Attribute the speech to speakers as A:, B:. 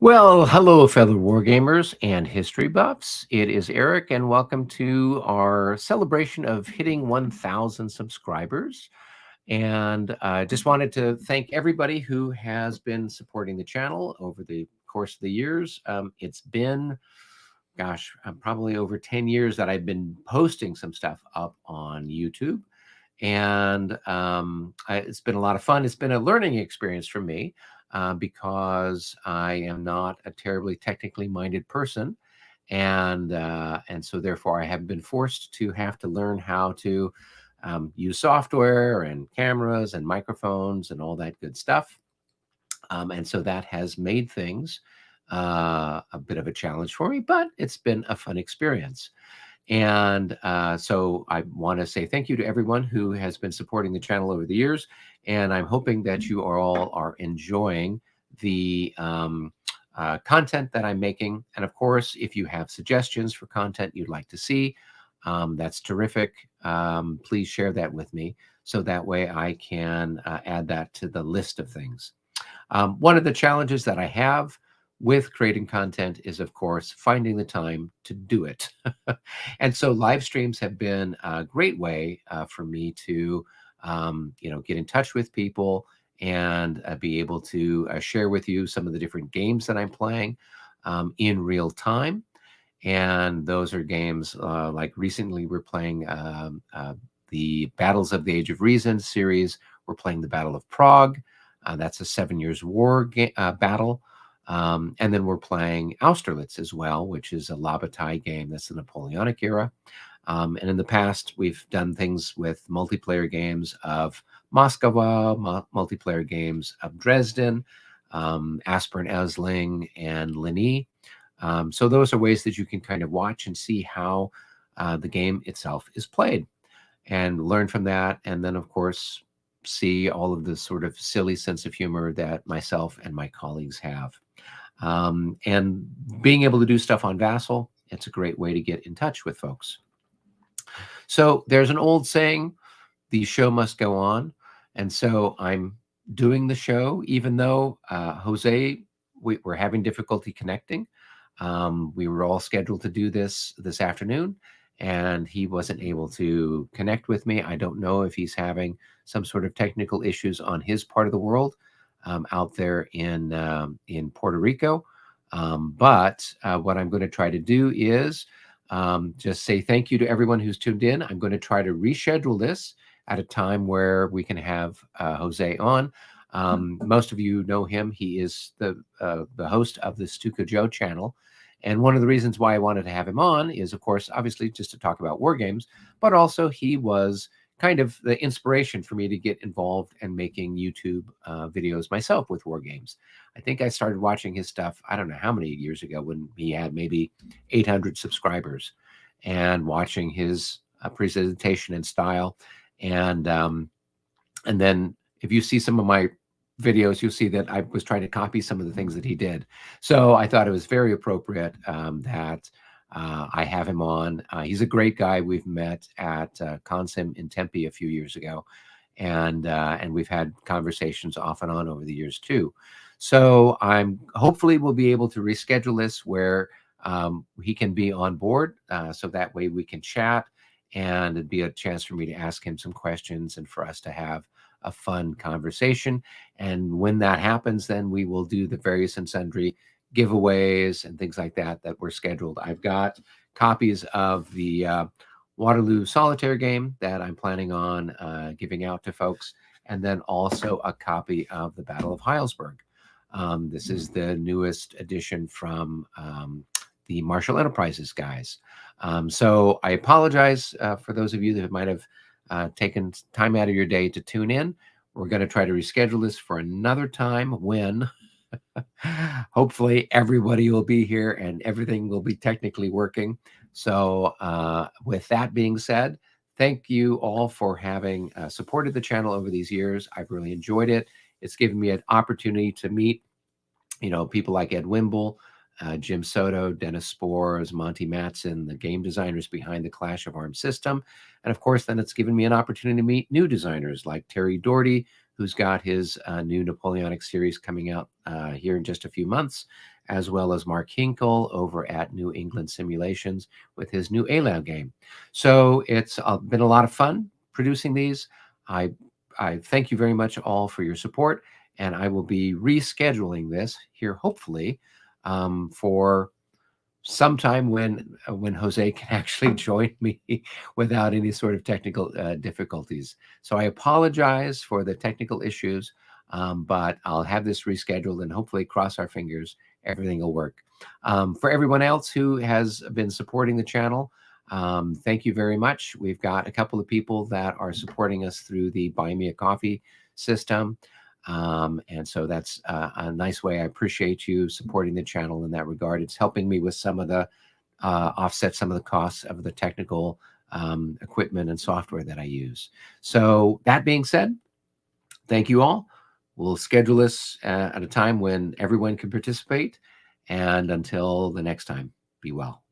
A: Well, hello, fellow wargamers and history buffs. It is Eric, and welcome to our celebration of hitting 1,000 subscribers. And I just wanted to thank everybody who has been supporting the channel over the course of the years. It's been, gosh, probably over 10 years that I've been posting some stuff up on YouTube. And it's been a lot of fun. It's been a learning experience for me because I am not a terribly technically minded person, and so therefore I have been forced to have to learn how to use software and cameras and microphones and all that good stuff. And so that has made things a bit of a challenge for me, but it's been a fun experience. And so I want to say thank you to everyone who has been supporting the channel over the years. And I'm hoping that you all are enjoying the content that I'm making. And of course, if you have suggestions for content you'd like to see, that's terrific. Please share that with me so that way I can add that to the list of things. One of the challenges that I have with creating content is, of course, finding the time to do it. And so live streams have been a great way for me to, get in touch with people and be able to share with you some of the different games that I'm playing in real time. And those are games like recently we're playing the Battles of the Age of Reason series. We're playing the Battle of Prague. That's a 7 Years' War battle. And then we're playing Austerlitz as well, which is a Labatai game. That's the Napoleonic era. And in the past, we've done things with multiplayer games of Moscow, multiplayer games of Dresden, Aspern Essling, and Ligny. So those are ways that you can kind of watch and see how the game itself is played and learn from that. And then, of course, see all of the sort of silly sense of humor that myself and my colleagues have. And being able to do stuff on Vassal, it's a great way to get in touch with folks. So there's an old saying, the show must go on. And so I'm doing the show, even though Jose, we're having difficulty connecting. We were all scheduled to do this afternoon, and he wasn't able to connect with me. I don't know if he's having some sort of technical issues on his part of the world out there in Puerto Rico. But what I'm going to try to do is just say thank you to everyone who's tuned in. I'm going to try to reschedule this at a time where we can have Jose on. Most of you know him. He is the host of the Stuka Joe channel. And one of the reasons why I wanted to have him on is, of course, obviously just to talk about war games, but also he was kind of the inspiration for me to get involved and making YouTube videos myself with war games. I think I started watching his stuff, I don't know how many years ago, when he had maybe 800 subscribers, and watching his presentation and style. And then if you see some of my videos, you'll see that I was trying to copy some of the things that he did. So I thought it was very appropriate that I have him on. He's a great guy. We've met at Consim in Tempe a few years ago, and we've had conversations off and on over the years too. So I'm hopefully we'll be able to reschedule this where he can be on board, so that way we can chat, and it'd be a chance for me to ask him some questions and for us to have a fun conversation. And when that happens, then we will do the various and sundry giveaways and things like that that were scheduled. I've got copies of the Waterloo Solitaire game that I'm planning on giving out to folks, and then also a copy of the Battle of Heilsberg. This is the newest edition from the Marshall Enterprises guys. So I apologize for those of you that might have taken time out of your day to tune in. We're going to try to reschedule this for another time when hopefully everybody will be here and everything will be technically working. So with that being said, thank you all for having supported the channel over these years. I've really enjoyed it. It's given me an opportunity to meet, people like Ed Wimble, Jim Soto, Dennis Spores, Monty Matson, the game designers behind the Clash of Arms system. And of course, then it's given me an opportunity to meet new designers like Terry Doherty, who's got his new Napoleonic series coming out here in just a few months, as well as Mark Hinkle over at New England Simulations with his new ALAM game. So it's been a lot of fun producing these. I thank you very much all for your support, and I will be rescheduling this here, hopefully, for sometime when Jose can actually join me without any sort of technical difficulties. So I apologize for the technical issues, but I'll have this rescheduled and hopefully cross our fingers, everything will work. For everyone else who has been supporting the channel, thank you very much. We've got a couple of people that are supporting us through the Buy Me a Coffee system. And so that's a nice way. I appreciate you supporting the channel in that regard. It's helping me with some of the offset some of the costs of the technical equipment and software that I use. So that being said, thank you all. We'll schedule this at a time when everyone can participate. And until the next time, be well.